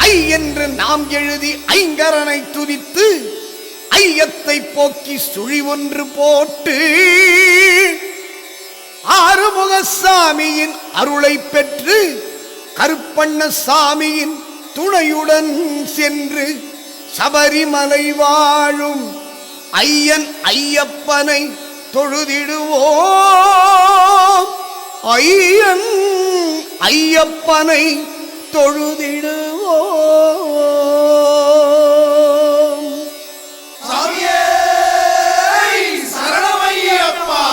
ஐ என்று நாம் எழுதி ஐங்கரனை துதித்து ஐயத்தை போக்கி சுழி ஒன்று போட்டு ஆறுமுகசாமியின் அருளை பெற்று கருப்பண்ண சாமியின் துணையுடன் சென்று சபரிமலை வாழும் ஐயன் ஐயப்பனை தொழுதிடுவோம். ஐயன் ஐயப்பனை தொழுதிடுவோம். சாமியே சரணமையப்பா.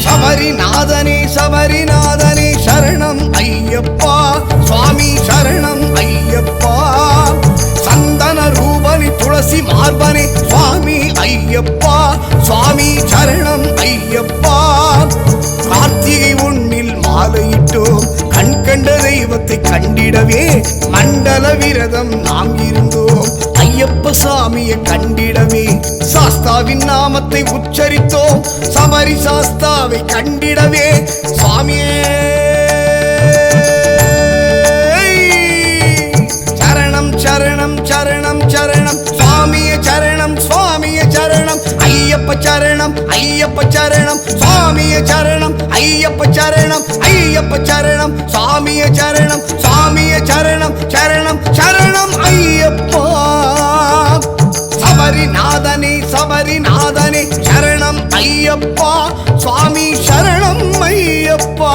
சபரிநாதனே சபரிநாதனே சரணம் ஐயப்பா. சுவாமி சரணம் ஐயப்பா. சந்தன ரூபனி துளசி மார்பனே சுவாமி ஐயப்பா. சுவாமி சரணம் ஐயப்பா. கார்த்திகை ஒன்னில் மாலையிட்டோம் கண் கண்ட தெய்வத்தை கண்டிடவே மண்டல விரதம் நாம் இருந்தோம். ஐயப்ப சாமியை கண்டிடவே சாஸ்தாவின் நாமத்தை உச்சரித்தோம். சபரி சாஸ்தாவை கண்டிடவே சுவாமியே சரணம் சரணம் சரணம் சரணம். சுவாமிய சரணம் சுவாமிய சரணம். ஐயப்ப சரணம் ஐயப்ப சரணம். சுவாமிய சரணம் ஐயப்ப சரணம். ஐயப்ப சரணம் சுவாமிய சரணம். சுவாமிய சரணம் சரணம் சரணம் ஐயப்பா. சபரிநாதனே சபரிநாதனே சரணம் ஐயப்பா. சுவாமி சரணம் ஐயப்பா.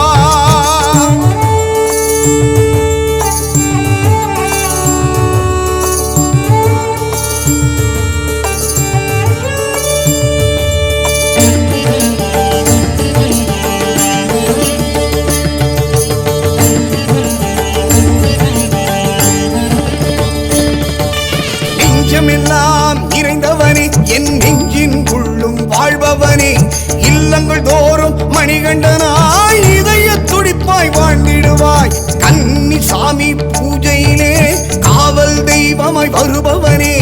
நெஞ்சமெல்லாம் நிறைந்தவனே என் நெஞ்சின் உள்ளும் வாழ்பவனே. இல்லங்கள் தோறும் மணிகண்டனாய் இதய துடிப்பாய் வாழ்ந்திடுவாய். கன்னி சாமி பூஜையிலே காவல் தெய்வமாய் வருபவனே.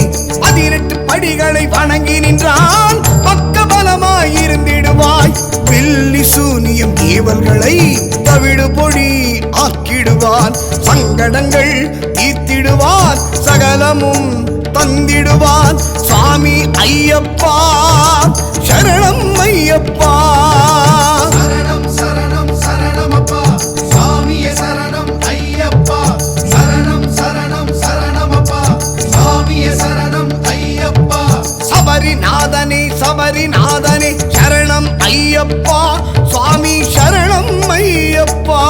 18 படிகளை வணங்கி நின்றான் பக்க பலமாய் இருந்திடுவாய். வெள்ளி சூனியம் ஏவல்களை தவிடு பொடி ஆக்கிடுவான். சங்கடங்கள் தீர்த்திடுவான் சகலமும் தந்திடுவான். சுவாமி ஐயப்பா சரணம் ஐயப்பா. சரணம் சரணம் சரணமப்பா. சாமியே சரணம் ஐயப்பா. சரணம் சரணம் சரணமப்பா. சாமியே சரணம் ஐயப்பா. சபரிநாதனே சபரிநாதனே சரணம் ஐயப்பா. சுவாமி சரணம் ஐயப்பா.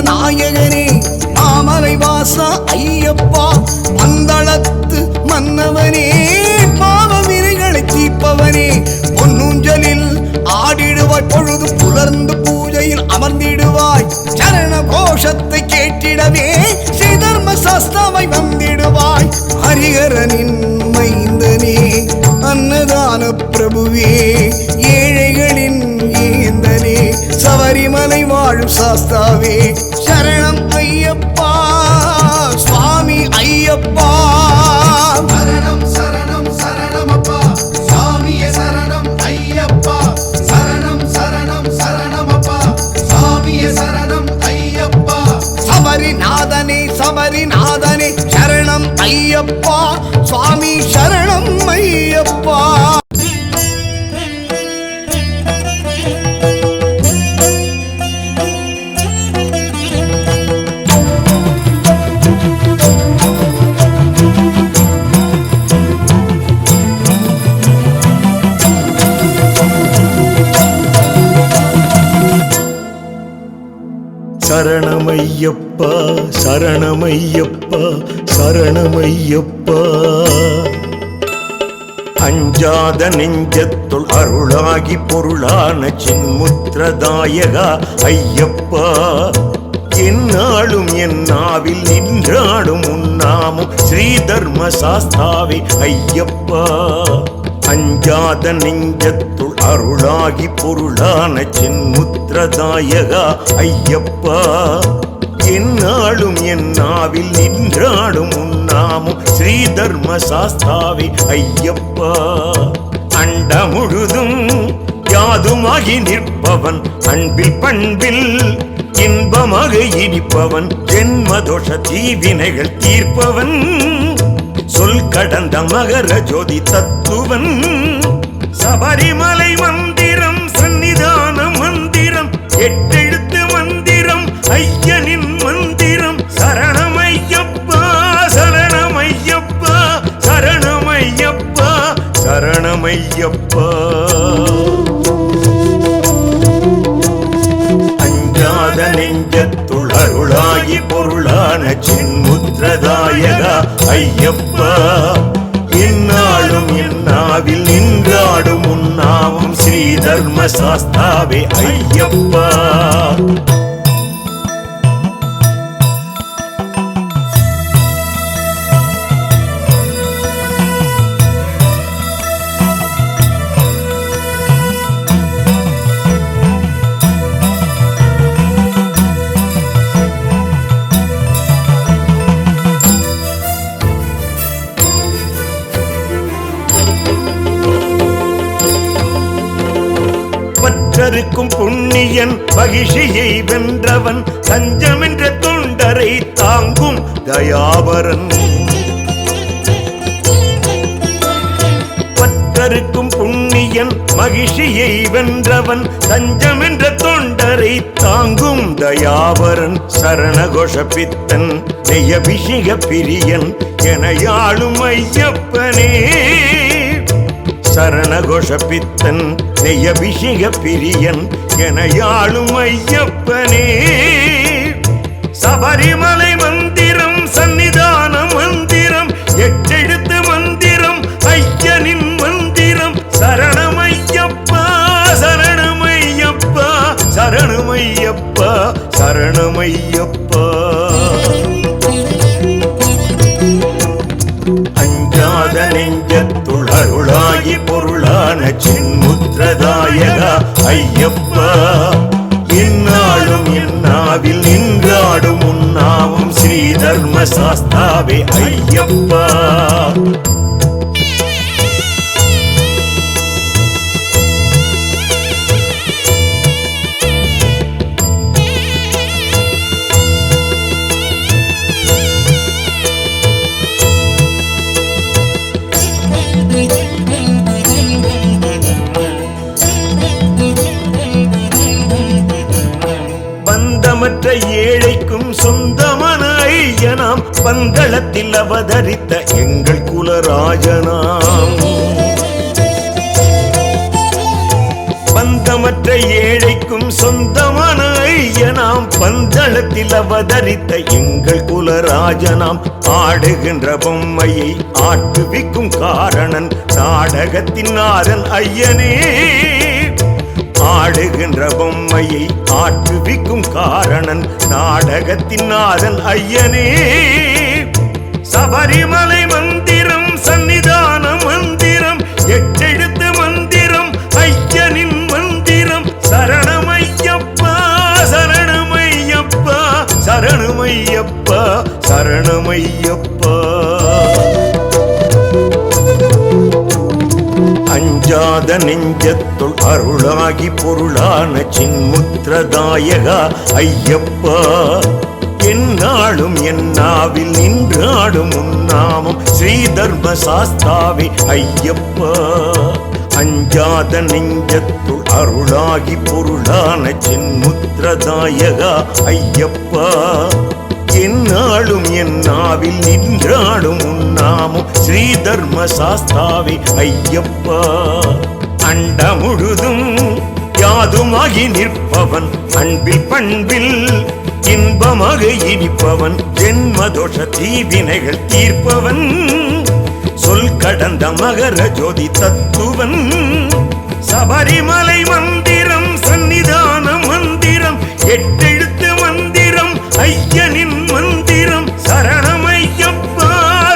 நாயகனே மாமலை வாசா ஐயப்பா. பந்தளத்து மன்னவனே பாவ வினைகளை தீர்ப்பவனே. பொன்னூஞ்சலில் ஆடிடுவாய் பொழுது புலர்ந்து பூஜையில் அமர்ந்திடுவாய். சரண கோஷத்தை கேட்டிடவே ஸ்ரீதர்ம சாஸ்தாவை வந்திடுவாய். ஹரிஹரனின் மைந்தனே அன்னதான பிரபுவே ஏழைகளின் ஏந்தனே சபரிமலை வாழும் சாஸ்தாவே சரணம் ஐயப்பா. சுவாமி ஐயப்பா சரணம் சரணம் சரணமப்பா. சாமியே சரணம் ஐயப்பா. சரணம் சரணம் சரணமப்பா. சாமியே சரணம் ஐயப்பா. சபரிநாதனே சபரிநாதனே சரணம் ஐயப்பா. சுவாமி சரணம் ஐயப்பா. சரணம் சரணமையப்பா சரணமையப்பா சரணமையப்பா. அஞ்சாத நெஞ்சத்துள் அருளாகி பொருளான சின்முத்திரதாயகா ஐயப்பா. என்னாலும் என் நாவில் நின்றாடும் உன்னாமும் ஸ்ரீ தர்ம சாஸ்தாவே ஐயப்பா. அஞ்சாத நெஞ்சத்துள் அருளாகி பொருளான சின்முத்திரதாயகா ஐயப்பா. என்னாலும் என் நாவில் நின்றாடும் உன்னாமும் ஸ்ரீ தர்ம சாஸ்தாவே ஐயப்பா. அண்ட முழுதும் யாதுமாகி நிற்பவன் அன்பில் பண்பில் இன்பமாக இனிப்பவன் ஜென்மதோஷ தீவினைகள் தீர்ப்பவன் சொல் கடந்த மகர ஜோதி தத்துவன். சபரிமலை மந்திரம் சந்நிதான மந்திரம் எட்டெழுத்து மந்திரம் ஐயனின் மந்திரம். சரணமையப்பா சரணமையப்பா சரணமையப்பா சரணமையப்பா. அஞ்சாத நெஞ்சத்துள் அருளாகி பொருளான சின்முத்திரதாயகா ஐயப்பா. என்னாலும் என் நாவில் நின்றாடும் உன்னாவும் ஸ்ரீ தர்ம சாஸ்தாவே ஐயப்பா. பற்றருக்கும் புண்ணியன் மகிழ்ச்சியை வென்றவன் தஞ்சமென்ற தொண்டரை தாங்கும் தயாபரன். பற்றருக்கும் புண்ணியன் மகிழ்ச்சியை வென்றவன் தஞ்சமென்ற தொண்டரை தாங்கும் தயாபரன். சரணகோஷ பித்தன் நெய்யபிஷேக பிரியன் எனையாளும் ஐயப்பனே. சரணகோஷ பித்தன் நெய்யபிஷேக பிரியன் எனையாளும் ஐயப்பனே. சபரிமலை மந்திரம் சந்நிதான மந்திரம் எட்டெழுத்து மந்திரம் ஐயனின் மந்திரம். சரணமையப்பா சரணமையப்பா சரணமையப்பா சரணமையப்பா. அஞ்சாத நெஞ்சத்துள் அருளாகி பொருளான சின்முத்திரதாயகா ஐயப்பா. என்னாலும் என் நாவில் நின்றாடும் உன்னாவும் ஸ்ரீ தர்ம சாஸ்தாவே ஐயப்பா. பந்தமற்ற ஏழைக்கும் சொந்தமான ஐயனாம் பந்தளத்தில் அவதரித்த எங்கள் குலராஜனாம். பந்தமற்ற ஏழைக்கும் சொந்தமான ஐயனாம் பந்தளத்தில் அவதரித்த எங்கள் குலராஜனாம். ஆடுகின்ற பொம்மையை ஆட்டுவிக்கும் காரணன் நாடகத்தின் நாதன் ஐயனே. ஆடுகின்ற பொம்மையை ஆட்டுவிக்கும் காரணன் நாடகத்தின் நாதன் ஐயனே. சபரிமலை மந்திரம் சந்நிதான மந்திரம் எட்டெழுத்து மந்திரம் ஐயனின் மந்திரம். சரணமையப்பா சரணமையப்பா சரணமையப்பா சரணமையப்பா. அஞ்சாத நெஞ்சத்துள் அருளாகி பொருளான சின்முத்திரதாயகா ஐயப்பா. என்னாலும் என் நாவில் நின்றாடும் உன்னாமும் ஸ்ரீ தர்ம சாஸ்தாவே ஐயப்பா. அஞ்சாத நெஞ்சத்துள் அருளாகி பொருளான சின்முத்திரதாயகா ஐயப்பா. என்னாலும் என் நாவில் நின்றாடும் உன்னாமும் ஸ்ரீ தர்ம சாஸ்தாவே ஐயப்பா. அண்ட முழுதும் யாதுமாகி நிற்பவன் அன்பில் பண்பில் இன்பமாக இனிப்பவன் ஜென்மதோஷ தீவினைகள் தீர்ப்பவன் சொல் கடந்த மகர ஜோதி தத்துவன் சபரிமலை மந்திரம் சன்னிதான மந்திரம் எட்டெழுத்து மந்திரம் ஐயனின் மந்திரம் சரணமையப்பா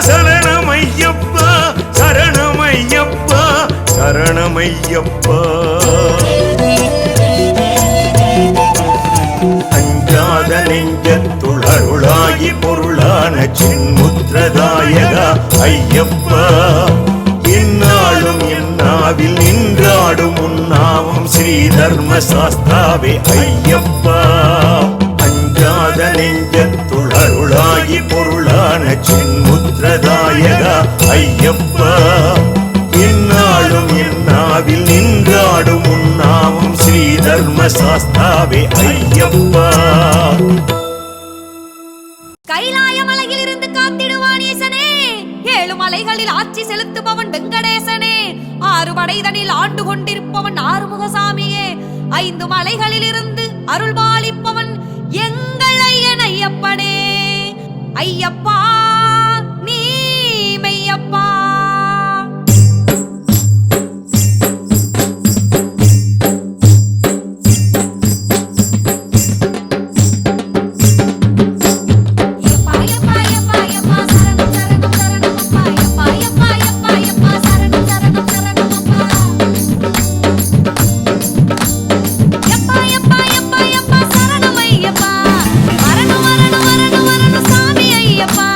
சரணமையப்பா சரணமையப்பா சரணமையப்பா அஞ்சாத நெஞ்சத்துள் அருளாகி பொருளான சின்முத்திரதாயகா ஐயப்பா என்னாலும் என்னாவில் நின்றாடும் உன்னாவும் ஸ்ரீ தர்ம சாஸ்தாவே ஐயப்பா அஞ்சாத நெஞ்சத்துள் அருளாகி பொருளான சின்முத்திரதாயகா ஐயப்பா என்னாலும் என்னாவில் நின்றாடும் உன்னாவும் ஸ்ரீ தர்ம சாஸ்தாவே ஐயப்பா கைலாய மலையில் இருந்து காத்திடுவான் ஈசனே ஏழு மலைகளில் ஆட்சி செலுத்துபவன் வெங்கடேசனே ஆறு படைதனில் ஆண்டு கொண்டிருப்பவன் ஆறுமுகசாமியே ஐந்து மலைகளில் இருந்து அருள் பாலிப்பவன் எங்கள் ஐயன் ஐயப்பனே ஐயப்பா நீ மெய்யப்பா ஐயப்பா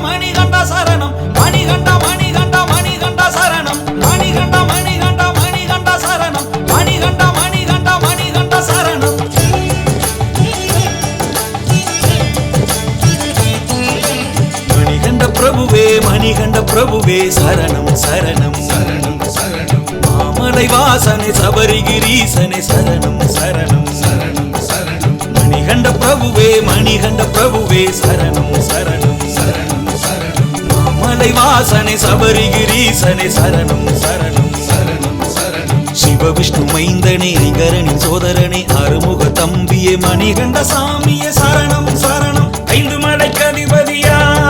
மணிகண்ட மணிகண்ட சரணம் மணிகண்ட மணிகண்ட மணிகண்ட சரணம் மணிகண்ட மணிகண்ட மணிகண்ட சரணம் மணிகண்ட மணிகண்ட மணிகண்ட சரணம் மணிகண்ட பிரபுவே சரணம் சரணம் சரணம் சரணம் மாமலை வாசனை சபரிகிரீசனே சரணம் சரணம் சரணம் சரணம் மணிகண்ட பிரபுவே சரணம் சரணம் சரணம் சரணம் மாமலை வாசனை சபரிகிரீசனே சரணம் சரணம் சரணம் சரணம் சிவ விஷ்ணு மைந்தனே ஐங்கரனின் சோதரனே அருமுக தம்பியே மணிகண்ட சாமியே சரணம் சரணம் ஐந்து மலைக்கு அதிபதியாய்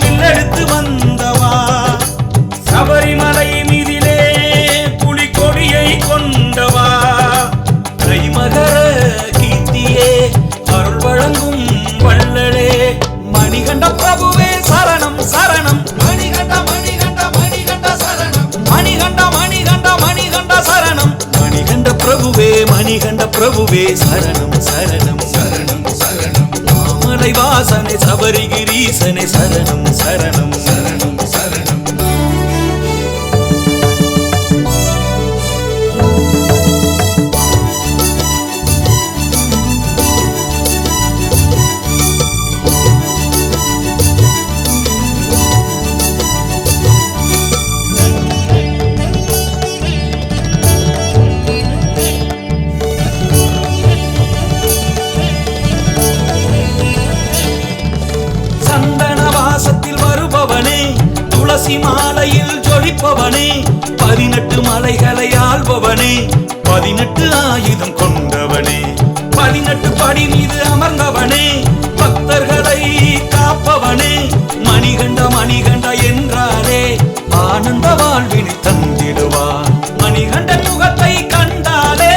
வில்லெடுத்து வந்தவா சபரிமலை மீதிலே புலிகொடியை கொண்டவா கைமகர கீர்த்தியே அருள் வழங்கும் வள்ளலே மணிகண்ட பிரபுவே சரணம் சரணம் மணிகண்ட மணிகண்ட மணிகண்ட சரணம் மணிகண்ட மணிகண்ட மணிகண்ட சரணம் மணிகண்ட பிரபுவே சரணம் சரணம் சரணம் சரணம் மாமலை வாசனை சபரிகிரீசனே சரணம் சரணம் சரணம் சரணம் சந்தன வாசத்தில் வருபவனே துளசி மாலையில் ஜொலிப்பவனே 18 மலைகளை ஆள்பவனே 18 ஆயுதம் கொண்டவனே 18 படி மீது அமர்ந்தவனே பக்தர்களை காப்பவனே மணிகண்ட மணிகண்ட என்றாரே ஆனந்த வாழ்வினை தந்திடுவார் மணிகண்டன் முகத்தை கண்டாலே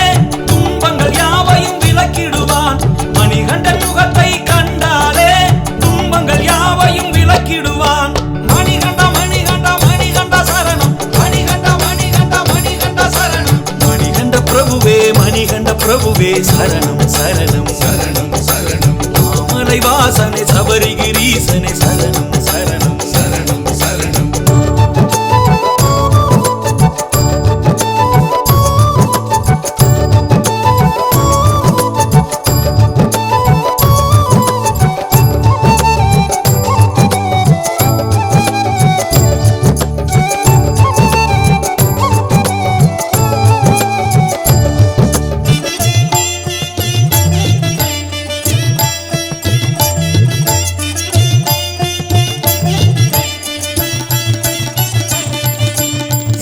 துன்பங்கள் யாவையும் விலக்கிடுவான் மணிகண்டன் முகத்தை கண்டாலே துன்பங்கள் யாவையும் விலக்கிடுவான் மணிகண்ட மணிகண்ட மணிகண்ட சரணம் மணிகண்ட மணிகண்ட மணிகண்ட சரணம் மணிகண்ட பிரபுவே சரணம் சரணம் சரணம் சரணம் மாமலை வாசனை சபரிகிரீசனே சரணம் சரணம் சரணம் சரணம்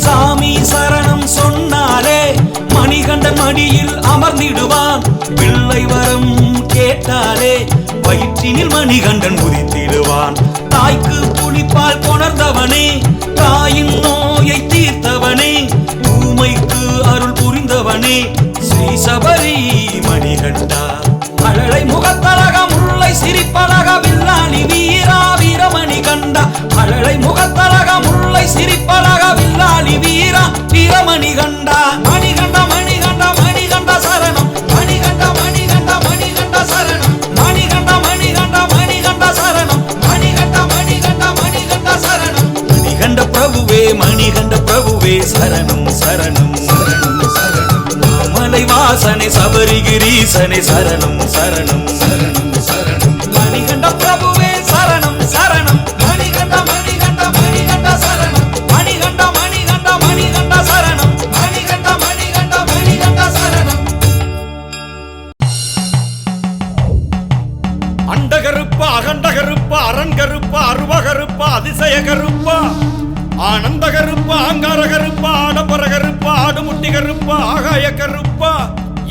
சாமி சரணம் சொன்னாலே மணிகண்டன் மடியில் அமர்ந்திடுவான் பிள்ளை வரம் கேட்டாலே வயிற்றினில் மணிகண்டன் உதித்திடுவான் தாய்க்கு புலிப்பால் கொணர்ந்தவனே தாயின் நோயை தீர்த்தவனே ஊமைக்கு அருள் புரிந்தவனே ஸ்ரீ சபரி மணிகண்டா மழலை முகத்தழக முல்லை சிரிப்பழக வில்லாளி வீரா வீரமணி கண்டா மழலை முகத்தழக முல்லை சிரிப்பழக வில்லாளி வீரா வீரமணி கண்டா மணிகண்ட மணிகண்ட மணிகண்ட சரணம் மணிகண்ட மணிகண்ட மணிகண்ட சரணம் மணிகண்ட மணிகண்ட மணிகண்ட சரணம் மணிகண்ட மணிகண்ட மணிகண்ட சரணம் மணிகண்ட பிரபுவே சரணம் சரணம் சரணம் சரணம் மாமலை வாசனை சபரிகிரீசனே சரணம் சரணம் சரணம் சரணம் மணிகண்ட பிரபுவே சரணம் சரணம் மணிகண்ட மணிகண்ட மணிகண்ட சரணம் மணிகண்ட மணிகண்ட மணிகண்ட சரணம் மணிகண்ட மணிகண்ட மணிகண்ட சரணம் அண்டகருப்பா அகண்டகருப்பா அரண்கருப்பா அருவகருப்பா அதிசயகருப்பா ஆனந்தகருப்பா ஆங்காரகருப்பா ஆடம்பரகருப்பா ஆடுமுட்டிகருப்பா ஆகாயக்கருப்பா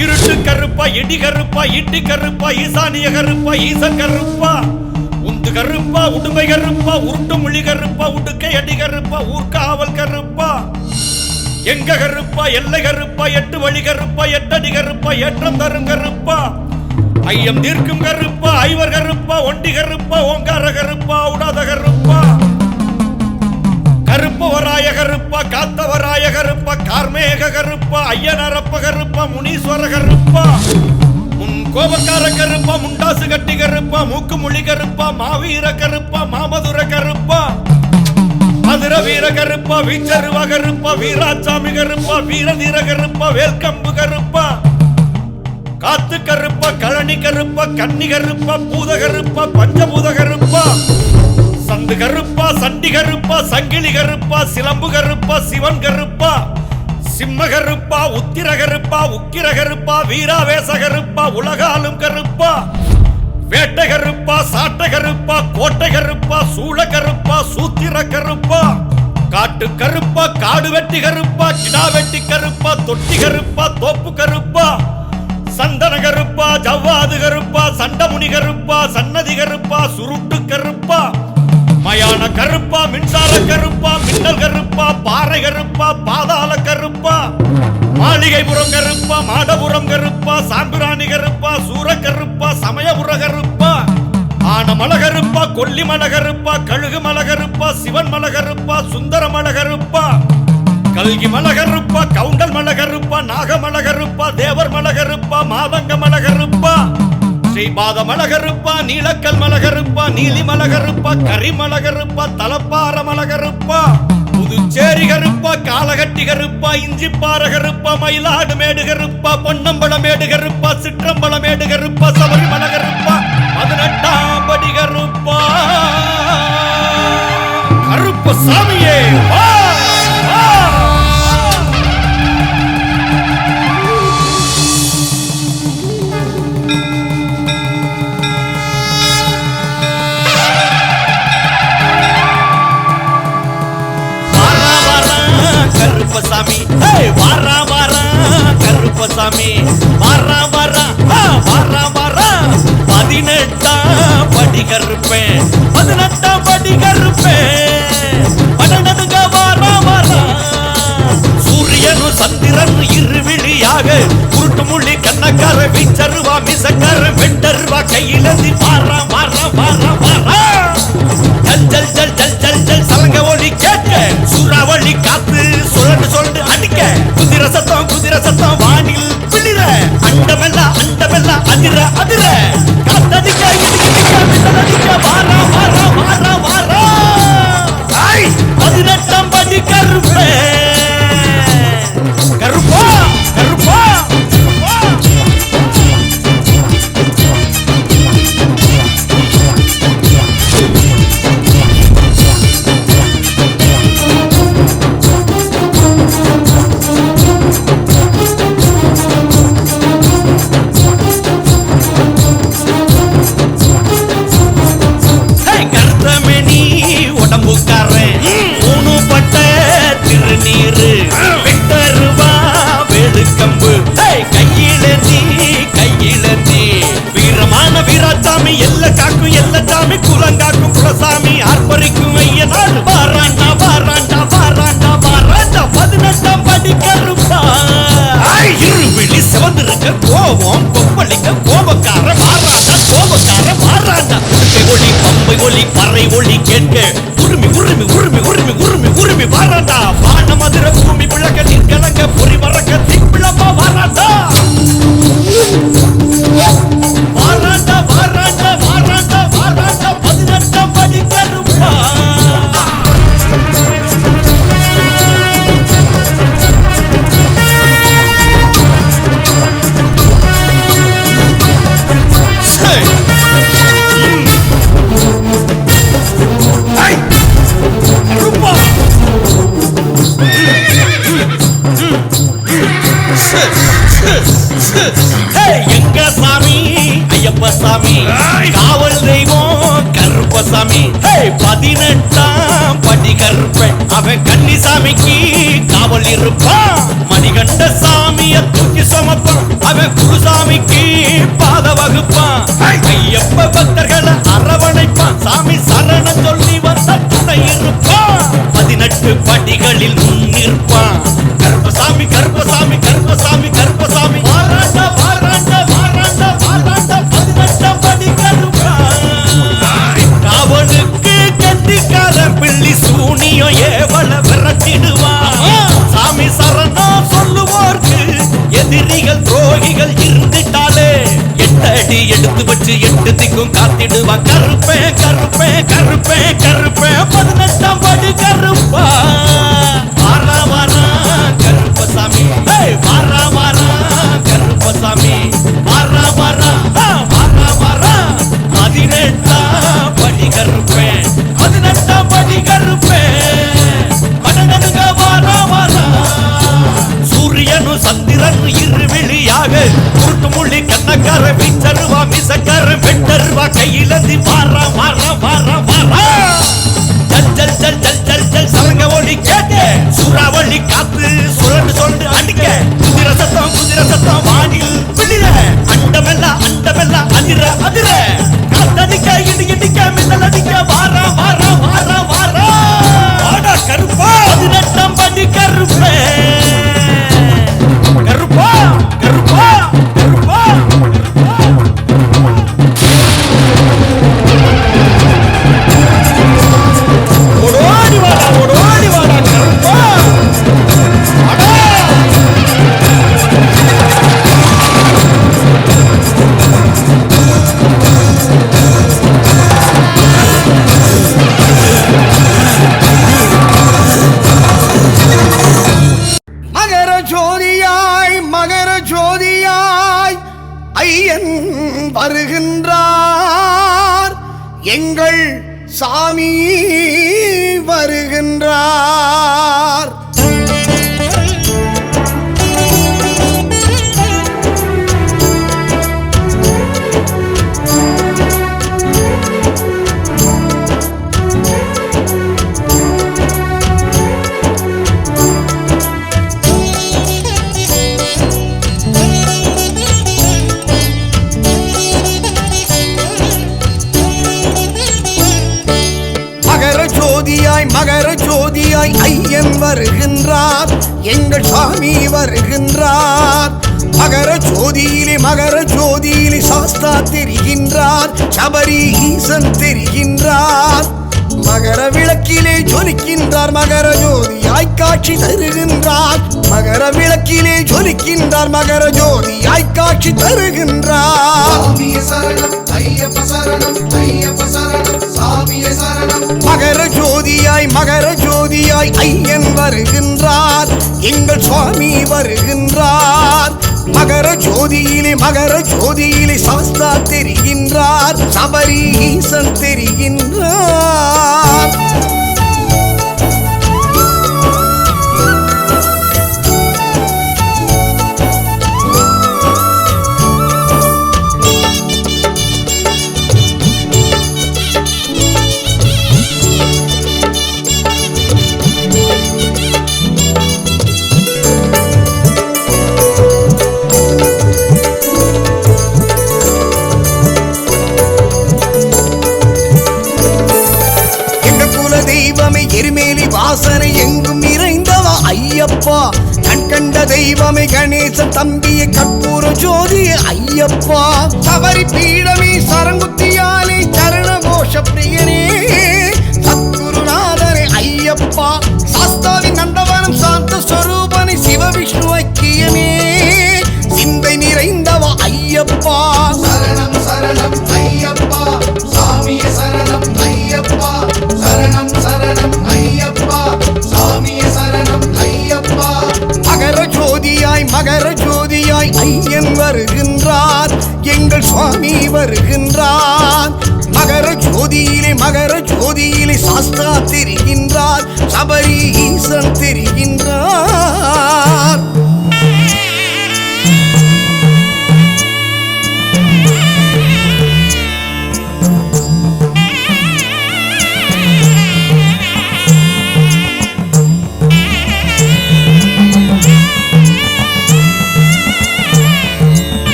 இருட்டு கருப்பா இடி கருப்பா இட்டி கருப்பா ஈசானிய கருப்பா ஈசன் கருப்பா உந்து கருப்பா உடுமை கருப்பா உருட்டு மொழி கருப்பா உடுக்கை அடி கருப்பா ஊர்காவல் கருப்பா எங்க கருப்பா எல்லை கருப்பா எட்டு வழி கருப்பா எட்டடி கருப்பா ஏற்றம் தரும் கருப்பா ஐயம் தீர்க்கும் கருப்பா ஐவர் கருப்பா ஒண்டி கருப்பா ஓங்கார கருப்பா உடாத கருப்பா கருப்பவராய கருப்பா காத்தவராய கருப்பா கார்மேக கருப்பா ஐயனரப்ப கருப்பா முனீஸ்வர கருப்பா உன் கோபக்கார கருப்பா, முண்டாசு கட்டி கருப்பா, மூக்கு மொழி கருப்பா, மாவீர கருப்பா, மாமதுர கருப்பா, மதுர வீர கருப்பா, வீச்சருவ கருப்பா, வீராசாமி கருப்பா, வீரதீர கருப்பா, வேல்கம்பு கருப்பா, காத்து கருப்பா, கழனி கருப்பா, கன்னி கருப்பா, பூத கருப்பா, பஞ்சபூத கருப்பா, சந்து கருப்பா, சண்டி கருப்பா, சங்கிலி கருப்பா, சிலம்பு கருப்பா, சிவன் கருப்பா, சிம்ம கருப்பா, உத்திர கருப்பா, உக்கிர கருப்பா, வீராவேச கருப்பா, உலகாலும் கருப்பா, வேட்டை கருப்பா, சாட்டை கருப்பா, கோட்டை கருப்பா, சூள கருப்பா, சூத்திர கருப்பா, காட்டு கருப்பா, காடு வெட்டி கருப்பா, கிடா வெட்டி கருப்பா, தொட்டி கருப்பா, தோப்பு கருப்பா, சந்தன கருப்பா, ஜவ்வாது கருப்பா, சண்டமுனி கருப்பா, சன்னதி கருப்பா, சுருட்டு கருப்பா, மயான கருப்பா, மின்சார கருப்பா, மின்னல் கருப்பா, பாறை கருப்பா, பாதாள கருப்பா, மாளிகைபுரம் கருப்பா, மாடபுரம் கருப்பா, சாம்பிராணி கருப்பா, சூர கருப்பா, சமயபுர கருப்பா, ஆனமல கருப்பா, கொல்லிமல கருப்பா, கழுகு மல கருப்பா, சிவன் மல கருப்பா, சுந்தர மல கருப்பா, கல்கி மல கருப்பா, கவுண்டல் மல கருப்பா, நாகமல கருப்பா, தேவர் மல கருப்பா, மாதங்க மல கருப்பா, ஸ்ரீபாத மல கருப்பா, நீலக்கல் மல கருப்பா, நீலி மல கருப்பா, கரிமல கருப்பா, தலப்பார மல கருப்பா, புதுச்சேரி கருப்பா, காலகட்டி கருப்பா, இஞ்சிப்பாற கருப்பா, மயிலாடு மேடு கருப்பா, பொன்னம்பல மேடு கருப்பா, சிற்றம்பல மேடு கருப்பா, சபரிமல கருப்பா, 18ஆம் படி கருப்பா, கருப்ப சாமியே வா வா. கருப்பசாமி வாரா வாரா, கருப்பசாமி வாரா வாரா, வாரா வாரா, 18ஆம் படி கருப்பேன், 18ஆம் படி கருப்பேன், படநடுங்க வாரா வாரா, சூரியனும் சந்திரன் இருவிழியாக, குருட்டு மொழி கண்ணக்கார, வீச்சருவா மிசக்கார, வெண்டருவா கையிலதி, வாரா வாரா வாரா வாரா, ஜல் ஜல் ஜல் ஜல் ஜல் ஜல் சலங்க ஒளி கேட்க, சூறாவளி காத்து சுழண்டு சுழண்டு அடிக்க, குதிர சத்தம் வானில் விழிற, அண்டமெல்லாம் அதிர அதிர, காத்தடிக்க இடிக்க மின்னலடிக்க, வாரா வாரா வாரா வாரா, 18ஆம் படி கருப்பே கருப்பா கருப்பா. வீராசாமி எல்ல காக்கும் எல்ல சாமி, குலங்காக்கும் குலசாமி, ஆர்ப்பரிக்கும் ஐயனார், வாராண்டா வாராண்டா வாராண்டா வாராண்டா, 18ஆம் படி கருப்பா, இருவிழி சிவந்திருக்க, கோபம் கொப்பளிக்க, கோபக்கார வாராண்டா, கோபக்கார வாராண்டா, ஒளி பம்பை ஒளி பறை ஒளி கேட்க, உருமி உருமி உருமி உருமி உருமி உருமி வாராண்டா, வான மதுர பூமி விளக்க, நிற்கலங்க பொறி மறக்க, திப்பிளப்பா வாராண்டா, வாராண்டா வாராண்டா வாராண்டா வாராண்டா, 18ஆம் படி கருப்பா. எங்க சாமி ஐயப்ப சாமி, காவல் தெய்வம் கருப்பசாமி, 18ஆம் படி கருப்பன், அவன் கன்னிசாமிக்கு காவல் இருப்பான், மணிகண்ட சாமிய தூக்கி சுமப்பான், அவன் குருசாமிக்கு பாத வகுப்பான், ஐயப்ப பக்தர்களை அரவணைப்பான், சாமி சரணம் சொல்லி வந்த துணை இருப்பான், 18 படிகளில் முன்னிற்பான், கருப்பசாமி கருப்பசாமி கருப்பசாமி கருப்பசாமி, வாராண்டா வாராண்டா வாராண்டா வாராண்டா, 18ஆம் படி கருப்பா, காவலுக்கு கட்டிக்கார பிள்ளி சூனியம் ஏவல விரட்டிடுவான், சாமி சரணம் சொல்லுவோர்க்கு எதிரிகள் துரோகிகள் இருந்துட்டாலே, எட்ட எடுத்து வச்சு எட்டு திக்கும் காத்திடுவான் கருப்பே கருப்பே கருப்பே கருப்பே 18ஆம் படி கருப்பா வாரா வாரா கருப்பசாமி வாரா வாரா கருப்பசாமி வாரா வாரா வாரா வாரா 18ஆம் படி கருப்பே 18ஆம் படி கருப்பே மனநடுங்க வாரா வாரா சூரியனும் சந்திரன் இருவிழியாக உருட்டு முள்ளி கண்ணக்கார வீச்சருவா மிசக்கார வெட்டருவா கையிலந்தி வாரா வாரா வாரா வாரா ஜல் ஜல் ஜல் ஜல் ஜல் ஜல் சரங்க ஒளி கேட்டு சூறாவளி காத்து சுரண்டு சொல்லிட்டு அடிக்க குதிரை சத்தம் வானில் விழிற அண்டமெல்லாம் அதிர அதிர காத்தடிக்க இடி இடிக்க மின்னல் அடிக்க வாரா வாரா வாரா வாரா வாடா கருப்பா 18ஆம் படி கருப்பே கருப்பா கருப்பா கருப்பா ஓடோடி வாடா கருப்பா வாடா மகர ஜோதியாய் ஐயன் வருகின்றார் எங்கள் சாமி வருகின்றார் மகர ஜோதியாய் ஐயன் வருகின்றார் எங்கள் சாமி வருகின்றார் மகர ஜோதியிலே சாஸ்தா தெரிகின்றார் சபரி ஈசன் தெரிகின்றார் மகர விளக்கிலே ஜொலிக்கின்றார் மகர ஜோதியாய் காட்சி தருகின்றார் மகர விளக்கிலே ஜொலிக்கின்றார் மகர ஜோதியாய் காட்சி தருகின்றார் சாமியே சரணம் ஐயப்ப சரணம் ஐயப்ப சரணம் சாமியே சரணம் மகர ஜோதியாய் ஐயன் வருகின்றார் எங்கள் சுவாமி வருகின்றார் மகர ஜோதியிலே சாஸ்தா தெரிகின்றார் சபரி ஈசன் தெரிகின்றார் எருமேலி வாசனை எங்கும் நிறைந்தவா ஐயப்பா கண்கண்ட தெய்வமே கணேச தம்பிய கற்பூர ஜோதி ஐயப்பா சபரி பீடமே சரங்குத்தியாலே சரண கோஷ பிரியனே சத்குருநாதனே ஐயப்பா சாஸ்தாவின் நந்தவனம் சாந்த ஸ்வரூபனை சிவவிஷ்ணு ஐக்கியமே சிந்தை நிறைந்தவா ஐயப்பா சரணம் சரணம் ஐயப்பா சாமியே சரணம் ஐயப்பா சரணம் சரணம் ஐயப்பா சாமியே சரணம் ஐயப்பா மகர ஜோதியாய் ஐயன் வருகின்றார் எங்கள் சுவாமி வருகின்றார் மகர ஜோதியிலே சாஸ்தா தெரிகின்றார் சபரி ஈசன் தெரிகின்றார்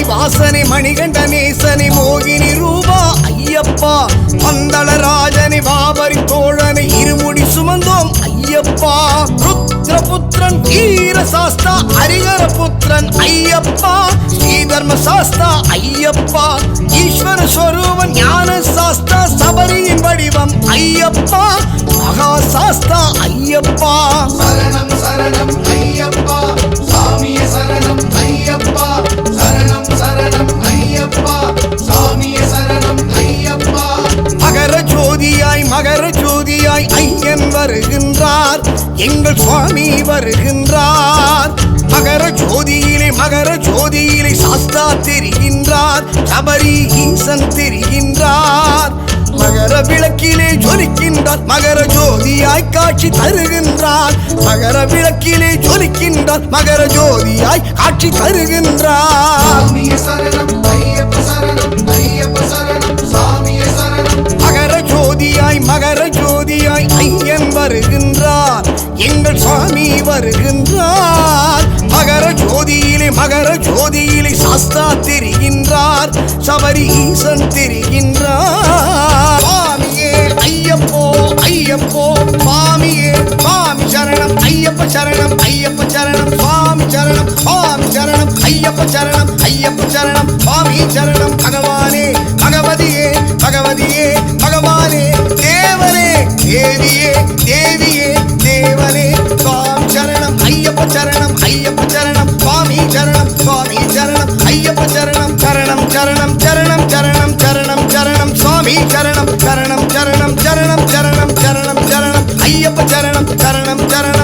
வாசனை மணிகண்ட நேசனை மோகினி ரூபா ஐயப்பா பந்தளராஜனை பாபரி தோழனை இருமுடி சுமந்தோம் ஐயப்பா ருத்ரபுத்திரன் வீர சாஸ்தா ஹரிகர புத்திரன் ஐயப்பா ஸ்ரீ தர்மசாஸ்தா ஐயப்பா, ஈஸ்வர ஸ்வரூபன் ஞான சாஸ்தா, சபரியின் வடிவம் ஐயப்பா, மகா சாஸ்தா ஐயப்பா. சரணம் சரணம் ஐயப்பா, சாமியே சரணம் ஐயப்பா, சரணம் சரணம் ஐயப்பா, சாமியே சரணம் ஐயப்பா. மகர ஜோதியாய் மகர ஜோதியாய் ஐயன் வருகின்றார், எங்கள் சுவாமி வருகின்றார். மகர ஜோதியிலே சாஸ்தா தெரிகின்றார், சபரி ஈசன் தெரிகின்றார். மகர விளக்கிலே ஜொலிக்கின்றார், மகர ஜோதியாய் காட்சி தருகின்றார். மகர விளக்கிலே ஜொலிக்கின்றார், மகர ஜோதியாய் காட்சி தருகின்றார். சாமியே சரணம் ஐயப்ப சரணம் ஐயப்ப சரணம் சாமியே சரணம். மகர ஜோதியாய் ஐயன் வருகின்றார், எங்கள் சுவாமி வருகின்றார். மகர ஜோதியிலே சாஸ்தா தெரிகின்றார், சபரி ஈசன் தெரிகின்றார். சுவாமியே ஐயப்போ ஐயப்போ, சுவாமியே சுவாமி சரணம் ஐயப்ப சரணம் ஐயப்ப சரணம், சுவாமி சரணம் சுவாமி சரணம் ஐயப்ப சரணம் ஐயப்ப சரணம், சுவாமி சரணம். பகவானே பகவதியே பகவதியே பகவானே, தேவனே தேவியே தேவியே தேவனே, சுவாமி சரணம் ஐயப்ப சரணம் ஐயப்ப சரணம், சுவாமி சரணம் சுவாமி சரணம் ஐயப்ப சரணம். சரணம் சரணம் சரணம் சரணம் சரணம் சரணம், சுவாமி சரணம் சரணம் சரணம் சரணம் சரணம் சரணம் சரணம், ஐயப்ப சரணம் சரணம் சரணம்